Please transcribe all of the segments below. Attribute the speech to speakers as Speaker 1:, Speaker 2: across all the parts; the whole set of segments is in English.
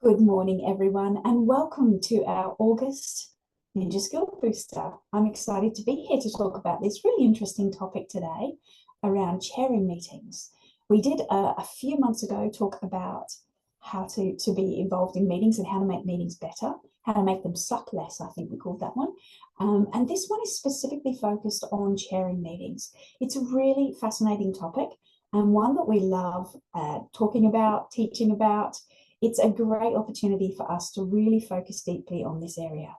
Speaker 1: Good morning, everyone, and welcome to our August Ninja Skill Booster. I'm excited to be here to talk about this really interesting topic today around chairing meetings. We did a few months ago talk about how to be involved in meetings and how to make meetings better, how to make them suck less, I think we called that one. And this one is specifically focused on chairing meetings. It's a really fascinating topic and one that we love talking about, teaching about. It's a great opportunity for us to really focus deeply on this area.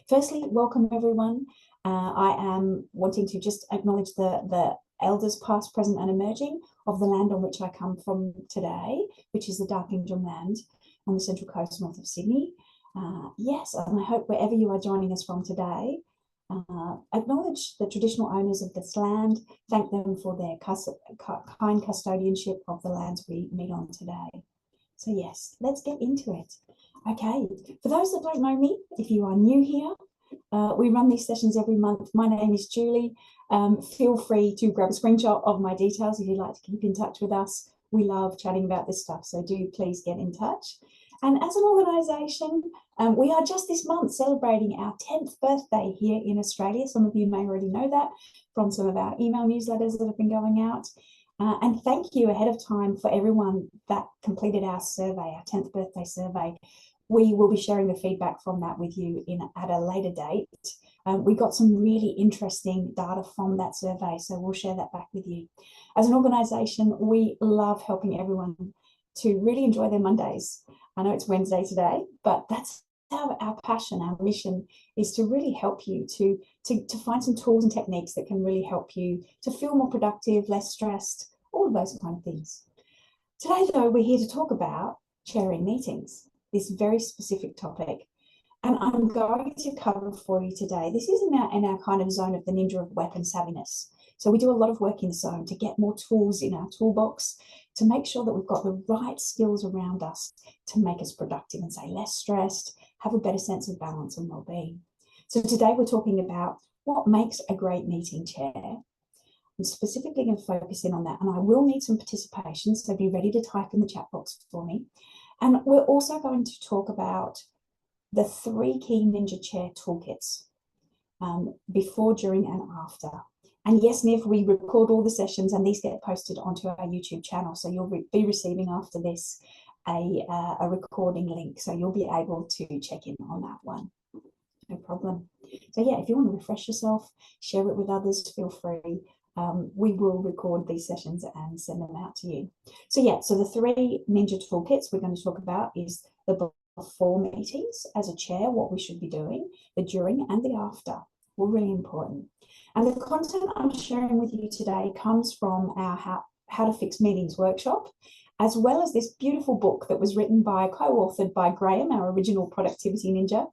Speaker 1: Firstly, welcome everyone. I am wanting to just acknowledge the elders past, present and emerging of the land on which I come from today, which is the Darkinjung land on the central coast north of Sydney. Yes, and I hope wherever you are joining us from today, acknowledge the traditional owners of this land, thank them for their kind custodianship of the lands we meet on today. So yes, let's get into it. Okay, for those that don't know me, if you are new here, we run these sessions every month. My name is Julie. Feel free to grab a screenshot of my details if you'd like to keep in touch with us. We love chatting about this stuff, so do please get in touch. And as an organisation, we are just this month celebrating our 10th birthday here in Australia. Some of you may already know that from some of our email newsletters that have been going out. And thank you ahead of time for everyone that completed our survey, our 10th birthday survey. We will be sharing the feedback from that with you at a later date. We got some really interesting data from that survey, so we'll share that back with you. As an organisation, we love helping everyone to really enjoy their Mondays. I know it's Wednesday today, but that's our passion, our mission is to really help you to find some tools and techniques that can really help you to feel more productive, less stressed, all of those kind of things. Today, though, we're here to talk about chairing meetings, this very specific topic. And I'm going to cover for you today. This is in our kind of zone of the ninja of weapon savviness. So we do a lot of work in zone to get more tools in our toolbox to make sure that we've got the right skills around us to make us productive and say less stressed, have a better sense of balance and well-being. So today we're talking about what makes a great meeting chair. I'm specifically going to focus in on that, and I will need some participation, so be ready to type in the chat box for me. And we're also going to talk about the 3 key ninja chair toolkits before, during and after. And yes, Niv, we record all the sessions and these get posted onto our YouTube channel. So you'll be receiving after this a recording link. So you'll be able to check in on that one. No problem. So yeah, if you want to refresh yourself, share it with others, feel free. We will record these sessions and send them out to you. So yeah, so the 3 ninja toolkits we're going to talk about is the before meetings as a chair, what we should be doing, the during and the after. All really important. And the content I'm sharing with you today comes from our How to Fix Meetings workshop, as well as this beautiful book that was written by, co-authored by Graham, our original productivity ninja,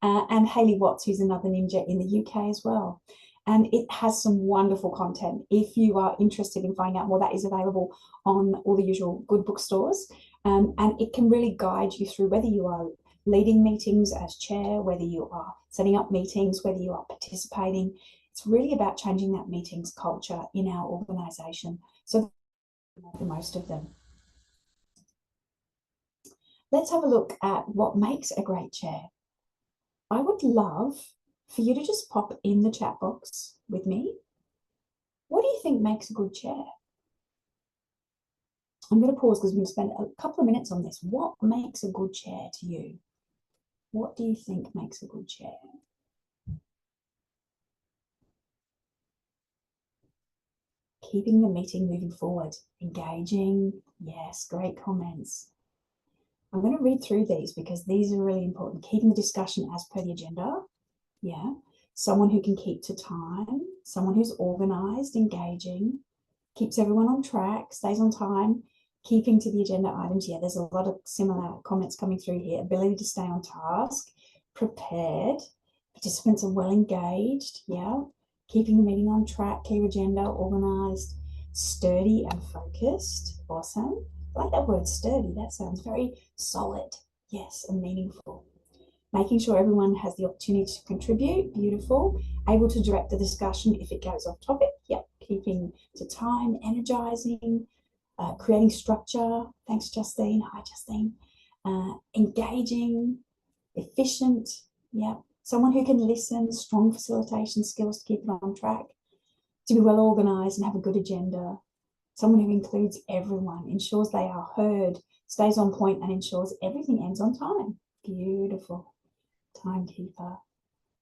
Speaker 1: and Hayley Watts, who's another ninja in the UK as well. And it has some wonderful content. If you are interested in finding out more, that is available on all the usual good bookstores. And it can really guide you through whether you are leading meetings as chair, whether you are setting up meetings, whether you are participating. It's really about changing that meetings culture in our organisation so we make the most of them. Let's have a look at what makes a great chair. I would love for you to just pop in the chat box with me. What do you think makes a good chair? I'm going to pause because we're going to spend a couple of minutes on this. What makes a good chair to you? What do you think makes a good chair? Keeping the meeting moving forward, engaging. Yes, great comments. I'm going to read through these because these are really important. Keeping the discussion as per the agenda. Yeah. Someone who can keep to time. Someone who's organized, engaging, keeps everyone on track, stays on time, keeping to the agenda items. Yeah, there's a lot of similar comments coming through here. Ability to stay on task, prepared, participants are well engaged. Yeah. Keeping the meeting on track, clear agenda, organised, sturdy and focused. Awesome. I like that word sturdy. That sounds very solid. Yes, and meaningful. Making sure everyone has the opportunity to contribute. Beautiful. Able to direct the discussion if it goes off topic. Yep. Keeping to time, energising, creating structure. Thanks, Justine. Hi, Justine. engaging, efficient, yeah, someone who can listen, strong facilitation skills to keep it on track, to be well organised and have a good agenda, someone who includes everyone, ensures they are heard, stays on point and ensures everything ends on time. Beautiful. Timekeeper,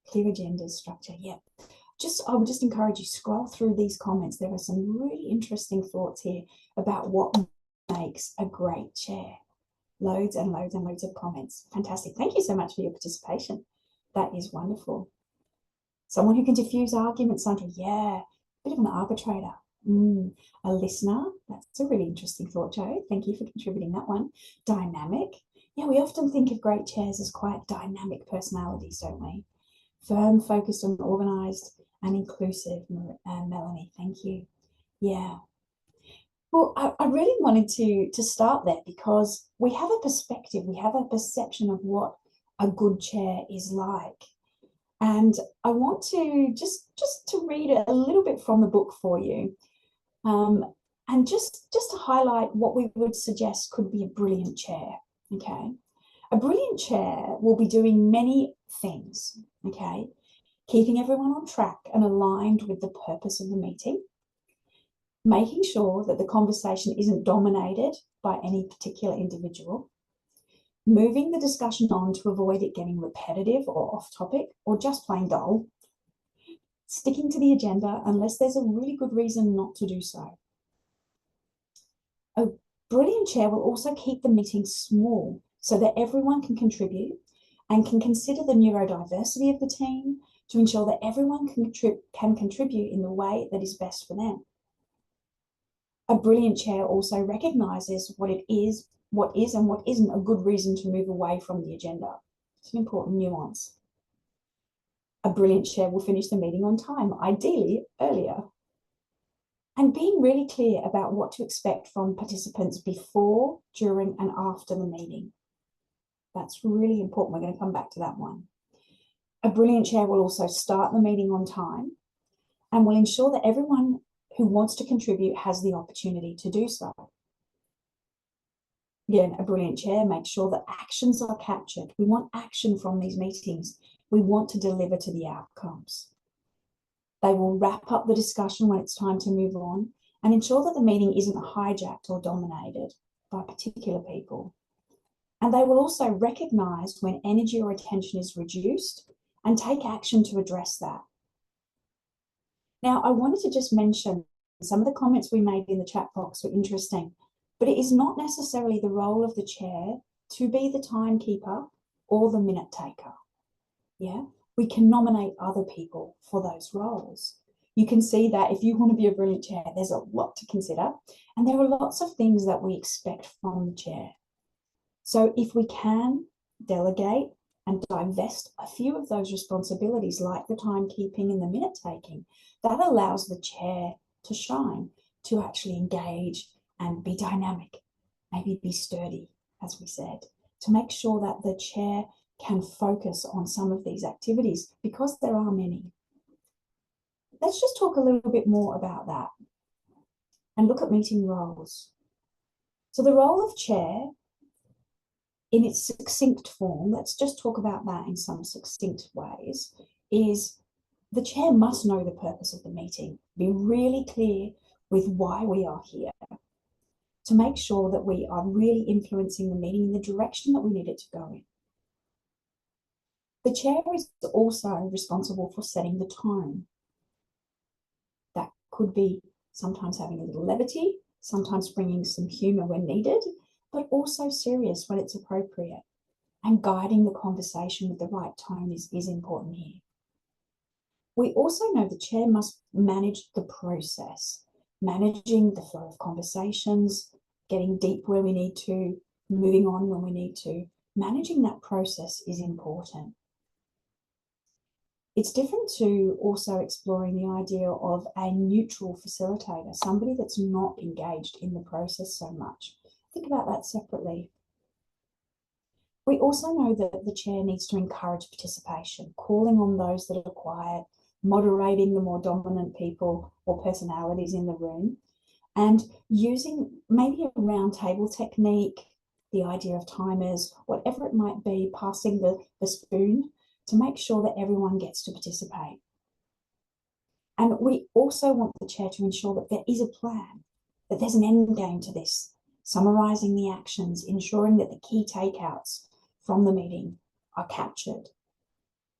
Speaker 1: clear agendas, structure, yeah. I would just encourage you, scroll through these comments. There are some really interesting thoughts here about what makes a great chair. Loads and loads and loads of comments. Fantastic. Thank you so much for your participation. That is wonderful. Someone who can diffuse arguments, Sandra. Yeah, bit of an arbitrator. A listener. That's a really interesting thought, Joe. Thank you for contributing that one. Dynamic. Yeah, we often think of great chairs as quite dynamic personalities, don't we? Firm, focused and organised and inclusive, Melanie. Thank you. Yeah. Well, I really wanted to start there because we have a perspective, we have a perception of what a good chair is like. And I want to just to read a little bit from the book for you. And just to highlight what we would suggest could be a brilliant chair, okay? A brilliant chair will be doing many things, okay? Keeping everyone on track and aligned with the purpose of the meeting, making sure that the conversation isn't dominated by any particular individual, moving the discussion on to avoid it getting repetitive or off topic or just plain dull, sticking to the agenda unless there's a really good reason not to do so. A brilliant chair will also keep the meeting small so that everyone can contribute and can consider the neurodiversity of the team to ensure that everyone can contribute in the way that is best for them. A brilliant chair also recognises what is and what isn't a good reason to move away from the agenda. It's an important nuance. A brilliant chair will finish the meeting on time, ideally earlier. And being really clear about what to expect from participants before, during, and after the meeting. That's really important. We're going to come back to that one. A brilliant chair will also start the meeting on time and will ensure that everyone who wants to contribute has the opportunity to do so. Again, a brilliant chair makes sure that actions are captured. We want action from these meetings. We want to deliver to the outcomes. They will wrap up the discussion when it's time to move on and ensure that the meeting isn't hijacked or dominated by particular people. And they will also recognise when energy or attention is reduced and take action to address that. Now, I wanted to just mention some of the comments we made in the chat box were interesting, but it is not necessarily the role of the chair to be the timekeeper or the minute taker. Yeah, we can nominate other people for those roles. You can see that if you want to be a brilliant chair, there's a lot to consider, and there are lots of things that we expect from the chair. So if we can delegate and divest a few of those responsibilities, like the timekeeping and the minute taking, that allows the chair to shine, to actually engage and be dynamic, maybe be sturdy, as we said, to make sure that the chair can focus on some of these activities because there are many. Let's just talk a little bit more about that and look at meeting roles. So the role of chair in its succinct form, let's just talk about that in some succinct ways, is the chair must know the purpose of the meeting, be really clear with why we are here, to make sure that we are really influencing the meeting in the direction that we need it to go in. The chair is also responsible for setting the tone. That could be sometimes having a little levity, sometimes bringing some humour when needed, but also serious when it's appropriate. And guiding the conversation with the right tone is important here. We also know the chair must manage the process, managing the flow of conversations, getting deep where we need to, moving on when we need to. Managing that process is important. It's different to also exploring the idea of a neutral facilitator, somebody that's not engaged in the process so much. Think about that separately. We also know that the chair needs to encourage participation, calling on those that are quiet, moderating the more dominant people or personalities in the room, and using maybe a round table technique, the idea of timers, whatever it might be, passing the spoon to make sure that everyone gets to participate. And we also want the chair to ensure that there is a plan, that there's an end game to this, summarising the actions, ensuring that the key takeouts from the meeting are captured.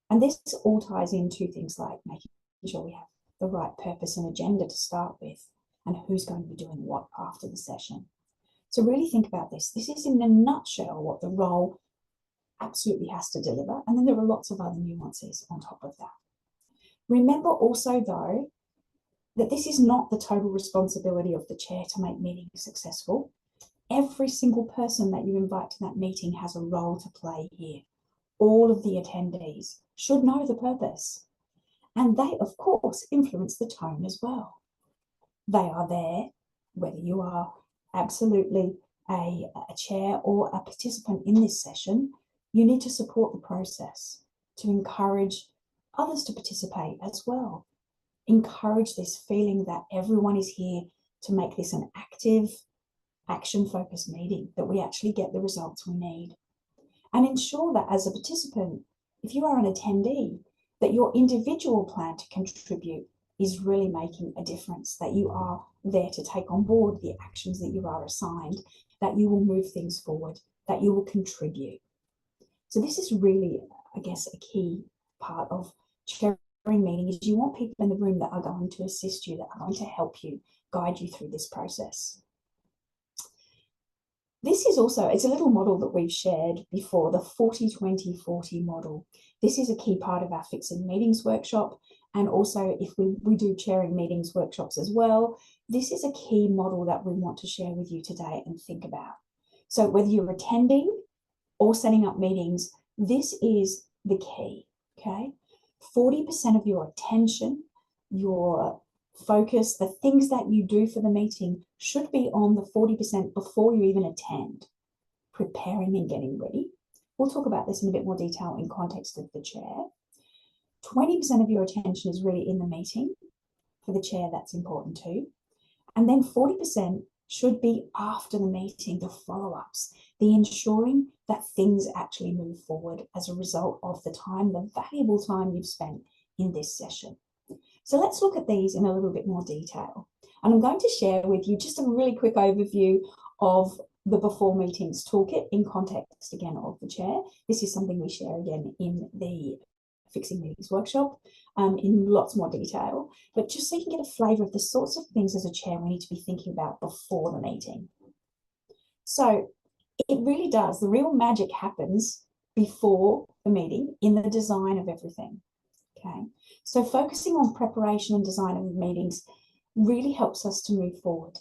Speaker 1: And this all ties into things like making sure we have the right purpose and agenda to start with, and who's going to be doing what after the session. So really think about this. This is in a nutshell what the role absolutely has to deliver. And then there are lots of other nuances on top of that. Remember also, though, that this is not the total responsibility of the chair to make meetings successful. Every single person that you invite to that meeting has a role to play here. All of the attendees should know the purpose. And they, of course, influence the tone as well. They are there, whether you are absolutely a chair or a participant in this session, you need to support the process, to encourage others to participate as well. Encourage this feeling that everyone is here to make this an active, action-focused meeting, that we actually get the results we need. And ensure that as a participant, if you are an attendee, that your individual plan to contribute is really making a difference, that you are there to take on board the actions that you are assigned, that you will move things forward, that you will contribute. So this is really, I guess, a key part of chairing meeting, is you want people in the room that are going to assist you, that are going to help you, guide you through this process. This is also, it's a little model that we've shared before, the 40-20-40 model. This is a key part of our Fixing Meetings workshop. And also if we do chairing meetings workshops as well, this is a key model that we want to share with you today and think about. So whether you're attending or setting up meetings, this is the key, okay? 40% of your attention, your focus, the things that you do for the meeting should be on the 40% before you even attend, preparing and getting ready. We'll talk about this in a bit more detail in context of the chair. 20% of your attention is really in the meeting. For the chair, that's important too. And then 40% should be after the meeting, the follow-ups, the ensuring that things actually move forward as a result of the time, the valuable time you've spent in this session. So let's look at these in a little bit more detail. And I'm going to share with you just a really quick overview of the Before Meetings Toolkit in context, again, of the chair. This is something we share again in the Fixing Meetings workshop in lots more detail, but just so you can get a flavour of the sorts of things as a chair we need to be thinking about before the meeting. So it really does, the real magic happens before the meeting in the design of everything. Okay, so focusing on preparation and design of meetings really helps us to move forward.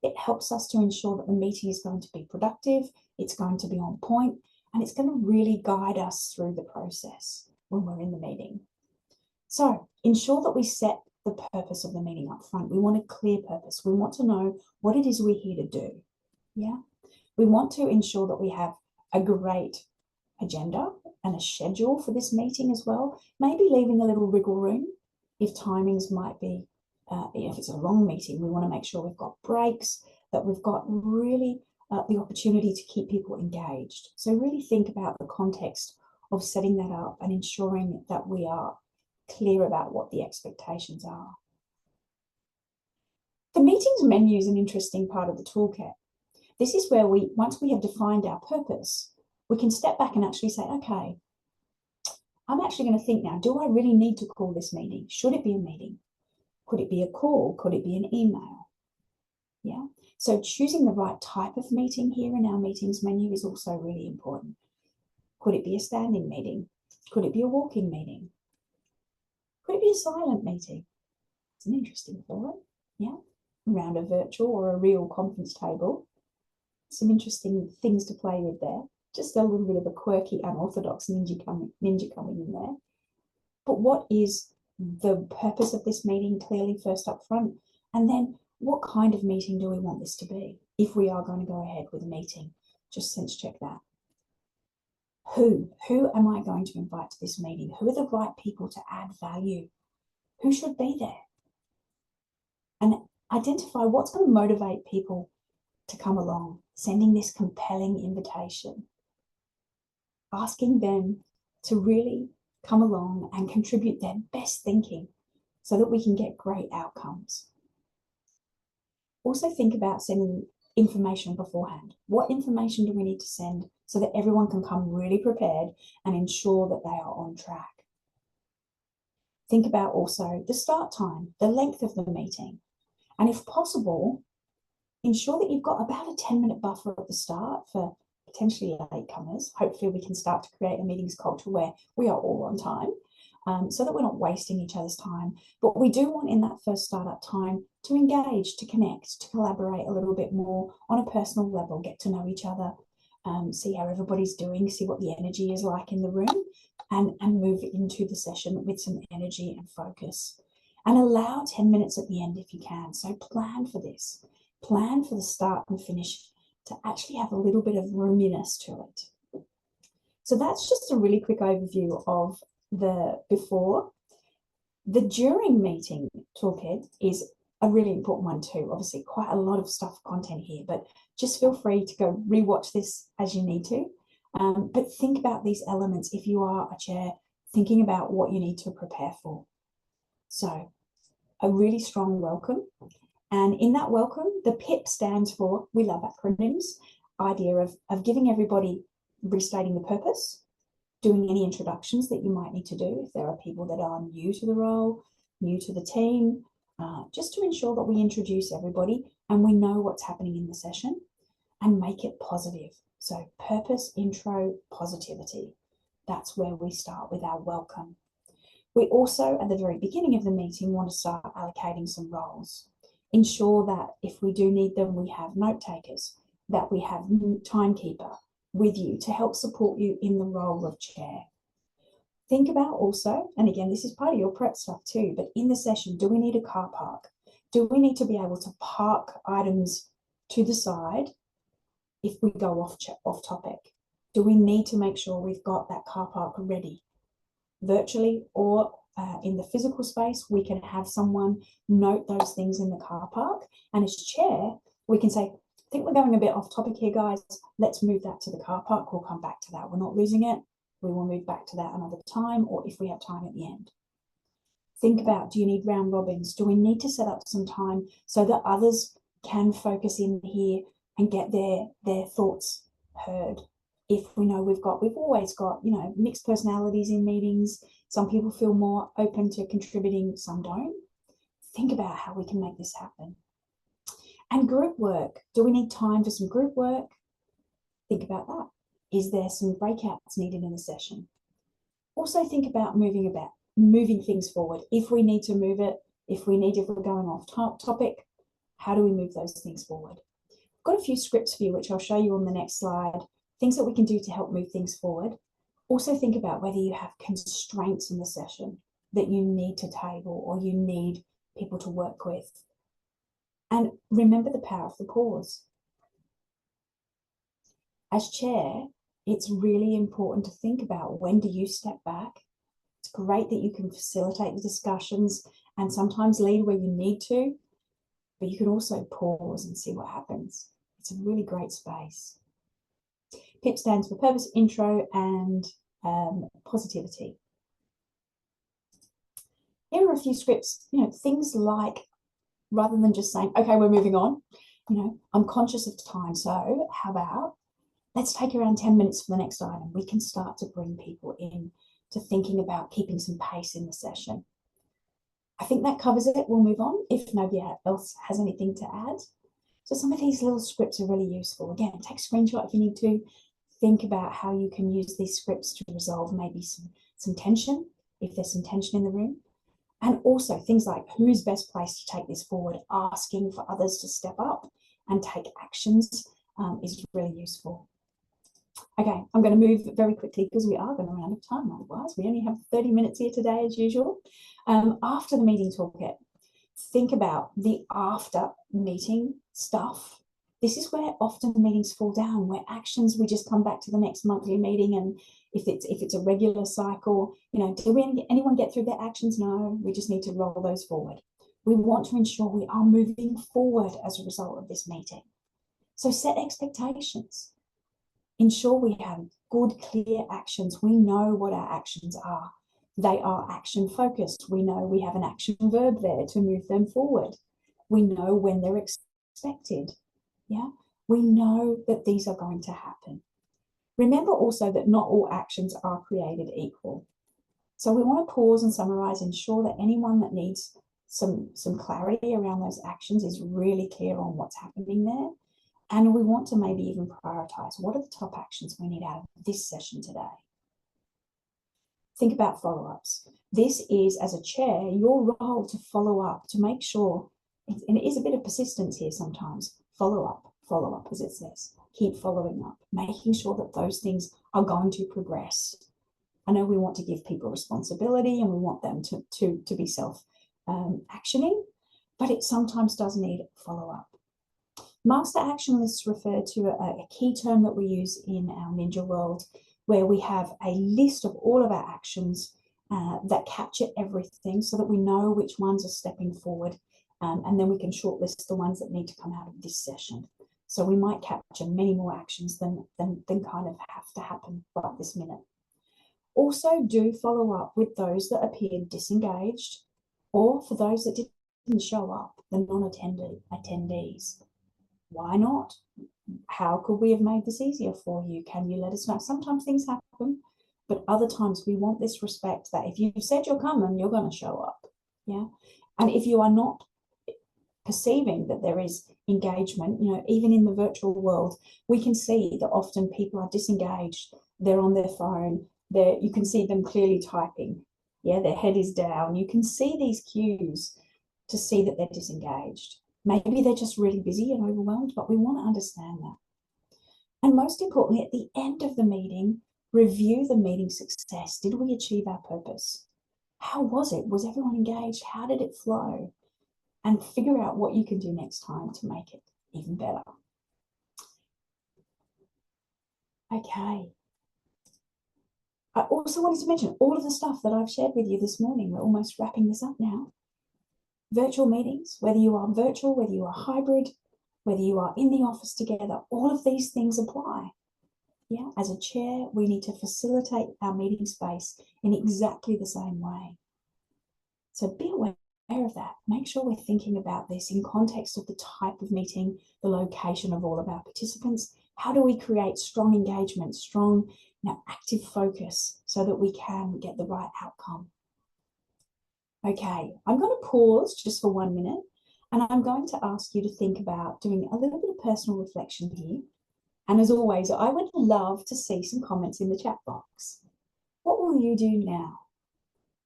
Speaker 1: It helps us to ensure that the meeting is going to be productive, it's going to be on point, and it's going to really guide us through the process when we're in the meeting. So ensure that we set the purpose of the meeting up front. We want a clear purpose. We want to know what it is we're here to do. Yeah, we want to ensure that we have a great agenda and a schedule for this meeting as well, maybe leaving a little wiggle room if timings might be, if it's a long meeting, we want to make sure we've got breaks, that we've got really the opportunity to keep people engaged. So really think about the context of setting that up and ensuring that we are clear about what the expectations are. The meetings menu is an interesting part of the toolkit. This is where once we have defined our purpose, we can step back and actually say, okay, I'm actually going to think now, do I really need to call this meeting? Should it be a meeting? Could it be a call? Could it be an email? Yeah. So choosing the right type of meeting here in our meetings menu is also really important. Could it be a standing meeting? Could it be a walking meeting? Could it be a silent meeting? It's an interesting thought. Yeah. Around a virtual or a real conference table. Some interesting things to play with there. Just a little bit of a quirky, unorthodox ninja coming in there. But what is the purpose of this meeting clearly first up front? And then what kind of meeting do we want this to be if we are going to go ahead with a meeting? Just sense check that. Who am I going to invite to this meeting? Who are the right people to add value? Who should be there? And identify what's going to motivate people to come along. sending this compelling invitation, asking them to really come along and contribute their best thinking so that we can get great outcomes. Also think about sending information beforehand. What information do we need to send so that everyone can come really prepared and ensure that they are on track? Think about also the start time, the length of the meeting. And if possible, ensure that you've got about a 10-minute buffer at the start for potentially latecomers. Hopefully we can start to create a meetings culture where we are all on time, so that we're not wasting each other's time. But we do want in that first startup time to engage, to connect, to collaborate a little bit more on a personal level, get to know each other, see how everybody's doing, see what the energy is like in the room, and move into the session with some energy and focus. And allow 10 minutes at the end if you can. So plan for this. Plan for the start and finish to actually have a little bit of roominess to it. So that's just a really quick overview of the before. The during meeting toolkit is a really important one too. Obviously, quite a lot of content here, but just feel free to go rewatch this as you need to. But think about these elements if you are a chair, thinking about what you need to prepare for. So a really strong welcome. And in that welcome, the PIP stands for, we love acronyms, idea of giving everybody, restating the purpose, doing any introductions that you might need to do if there are people that are new to the role, new to the team, just to ensure that we introduce everybody and we know what's happening in the session and make it positive. So purpose, intro, positivity. That's where we start with our welcome. We also, at the very beginning of the meeting, want to start allocating some roles. Ensure that if we do need them, we have note takers, that we have timekeeper with you to help support you in the role of chair. Think about also, and again, this is part of your prep stuff too, but in the session, do we need a car park? Do we need to be able to park items to the side if we go off topic? Do we need to make sure we've got that car park ready? Virtually or in the physical space, we can have someone note those things in the car park. And as chair, we can say, I think we're going a bit off topic here, guys. Let's move that to the car park. We'll come back to that. We're not losing it. We will move back to that another time, or if we have time at the end. Think about, do you need round robins? Do we need to set up some time so that others can focus in here and get their thoughts heard? If we know we've always got, mixed personalities in meetings. Some people feel more open to contributing, some don't. Think about how we can make this happen. And group work. Do we need time for some group work? Think about that. Is there some breakouts needed in the session? Also think about moving things forward. If we need to move it, if we're going off topic, how do we move those things forward? I've got a few scripts for you, which I'll show you on the next slide. Things that we can do to help move things forward. Also think about whether you have constraints in the session that you need to table or you need people to work with. And remember the power of the pause. As chair, it's really important to think about, when do you step back? It's great that you can facilitate the discussions and sometimes lead where you need to, but you can also pause and see what happens. It's a really great space. PIP stands for purpose, intro, and positivity. Here are a few scripts, things like, rather than just saying, okay, we're moving on, I'm conscious of time, so how about, let's take around 10 minutes for the next item. We can start to bring people in to thinking about keeping some pace in the session. I think that covers it. We'll move on if nobody else has anything to add. So some of these little scripts are really useful. Again, take a screenshot if you need to. Think about how you can use these scripts to resolve maybe some tension, if there's some tension in the room. And also things like, who's best placed to take this forward? Asking for others to step up and take actions is really useful. Okay, I'm going to move very quickly because we are going to run out of time otherwise. We only have 30 minutes here today as usual. After the meeting toolkit, think about the after meeting stuff. This is where often the meetings fall down, where actions, we just come back to the next monthly meeting, and if it's a regular cycle, did anyone get through their actions? No, we just need to roll those forward. We want to ensure we are moving forward as a result of this meeting. So set expectations. Ensure we have good, clear actions. We know what our actions are. They are action focused. We know we have an action verb there to move them forward. We know when they're expected. Yeah, we know that these are going to happen. Remember also that not all actions are created equal. So we want to pause and summarize, ensure that anyone that needs some clarity around those actions is really clear on what's happening there. And we want to maybe even prioritize what are the top actions we need out of this session today. Think about follow-ups. This is, as a chair, your role to follow up, to make sure, and it is a bit of persistence here sometimes, follow up, as it says. Keep following up, making sure that those things are going to progress. I know we want to give people responsibility and we want them to be self-actioning, but it sometimes does need follow-up. Master action lists refer to a key term that we use in our Ninja world, where we have a list of all of our actions that capture everything so that we know which ones are stepping forward, and then we can shortlist the ones that need to come out of this session. So we might capture many more actions than kind of have to happen right this minute. Also, do follow up with those that appeared disengaged, or for those that didn't show up, the non-attendees. Why not? How could we have made this easier for you? Can you let us know? Sometimes things happen, but other times we want this respect that if you've said you're coming, you're going to show up. Yeah. And if you are not perceiving that there is engagement, even in the virtual world, we can see that often people are disengaged. They're on their phone. You can see them clearly typing. Yeah, their head is down. You can see these cues to see that they're disengaged. Maybe they're just really busy and overwhelmed, but we want to understand that. And most importantly, at the end of the meeting, review the meeting success. Did we achieve our purpose? How was it? Was everyone engaged? How did it flow? And figure out what you can do next time to make it even better. Okay. I also wanted to mention all of the stuff that I've shared with you this morning. We're almost wrapping this up now. Virtual meetings, whether you are virtual, whether you are hybrid, whether you are in the office together, all of these things apply. Yeah, as a chair, we need to facilitate our meeting space in exactly the same way. So be aware of that. Make sure we're thinking about this in context of the type of meeting, the location of all of our participants. How do we create strong engagement, strong, active focus so that we can get the right outcome? Okay, I'm going to pause just for 1 minute and I'm going to ask you to think about doing a little bit of personal reflection here. And as always, I would love to see some comments in the chat box. What will you do now?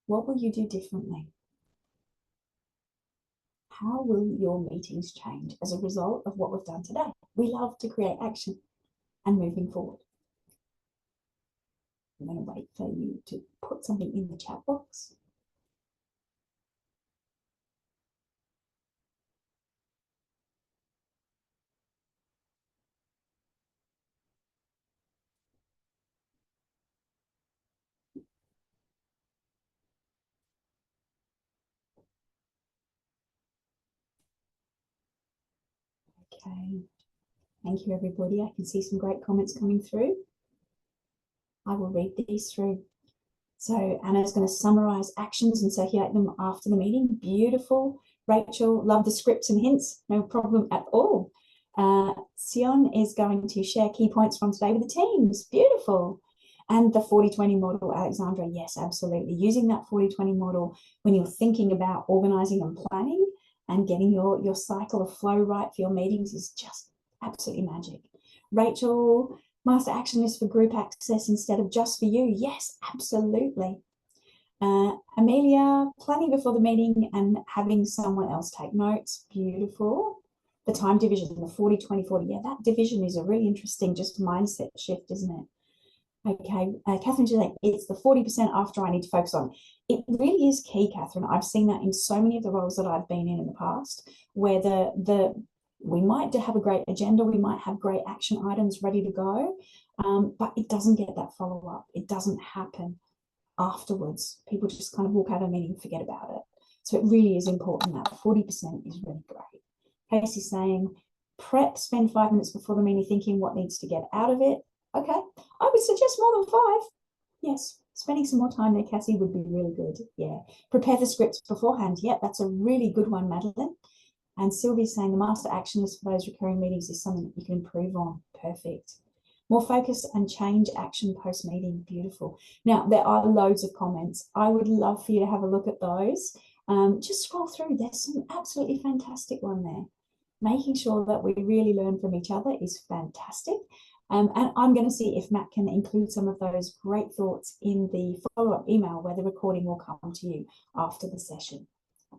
Speaker 1: What will you do differently? How will your meetings change as a result of what we've done today? We love to create action and moving forward. I'm going to wait for you to put something in the chat box. Okay, thank you everybody. I can see some great comments coming through. I will read these through. So Anna's going to summarize actions and circulate them after the meeting. Beautiful. Rachel, love the scripts and hints. No problem at all. Sion is going to share key points from today with the teams. Beautiful. And the 40-20 model, Alexandra, yes, absolutely. Using that 40-20 model when you're thinking about organizing and planning and getting your cycle of flow right for your meetings is just absolutely magic. Rachel, master action list for group access instead of just for you. Yes, absolutely. Amelia, planning before the meeting and having someone else take notes. Beautiful. The time division, the 40-20-40. Yeah, that division is a really interesting just mindset shift, isn't it? Okay, Catherine, it's the 40% after I need to focus on. It really is key, Catherine. I've seen that in so many of the roles that I've been in the past, where we might have a great agenda, we might have great action items ready to go, but it doesn't get that follow-up. It doesn't happen afterwards. People just kind of walk out of a meeting and forget about it. So it really is important that 40% is really great. Casey's saying Prep, spend 5 minutes before the meeting thinking what needs to get out of it. Okay, I would suggest more than 5. Yes, spending some more time there, Cassie, would be really good. Yeah, prepare the scripts beforehand. Yeah, that's a really good one, Madeline. And Sylvie's saying the master action list for those recurring meetings is something that you can improve on. Perfect. More focus and change action post-meeting. Beautiful. Now, there are loads of comments. I would love for you to have a look at those. Just scroll through. There's some absolutely fantastic one there. Making sure that we really learn from each other is fantastic. And I'm going to see if Matt can include some of those great thoughts in the follow-up email where the recording will come to you after the session.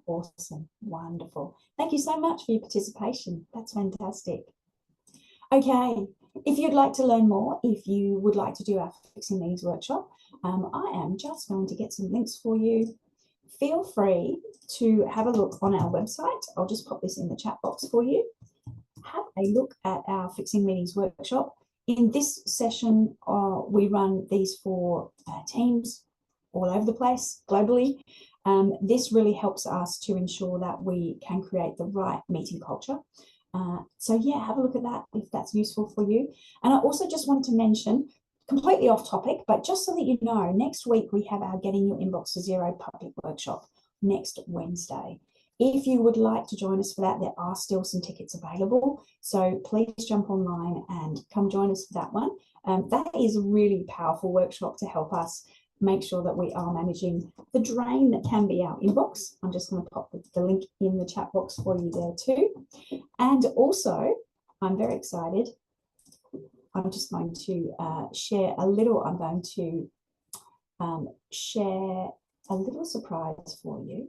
Speaker 1: Awesome. Wonderful. Thank you so much for your participation. That's fantastic. Okay. If you'd like to learn more, if you would like to do our Fixing Meetings workshop, I am just going to get some links for you. Feel free to have a look on our website. I'll just pop this in the chat box for you. Have a look at our Fixing Meetings workshop. In this session, we run these for teams all over the place globally. This really helps us to ensure that we can create the right meeting culture. So yeah, have a look at that if that's useful for you. And I also just wanted to mention, completely off topic, but just so that you know, next week we have our Getting Your Inbox to Zero public workshop next Wednesday. If you would like to join us for that, there are still some tickets available. So please jump online and come join us for that one. That is a really powerful workshop to help us make sure that we are managing the drain that can be our inbox. I'm just going to pop the link in the chat box for you there too. And also, I'm very excited. I'm just going to share a little, I'm going to share a little surprise for you.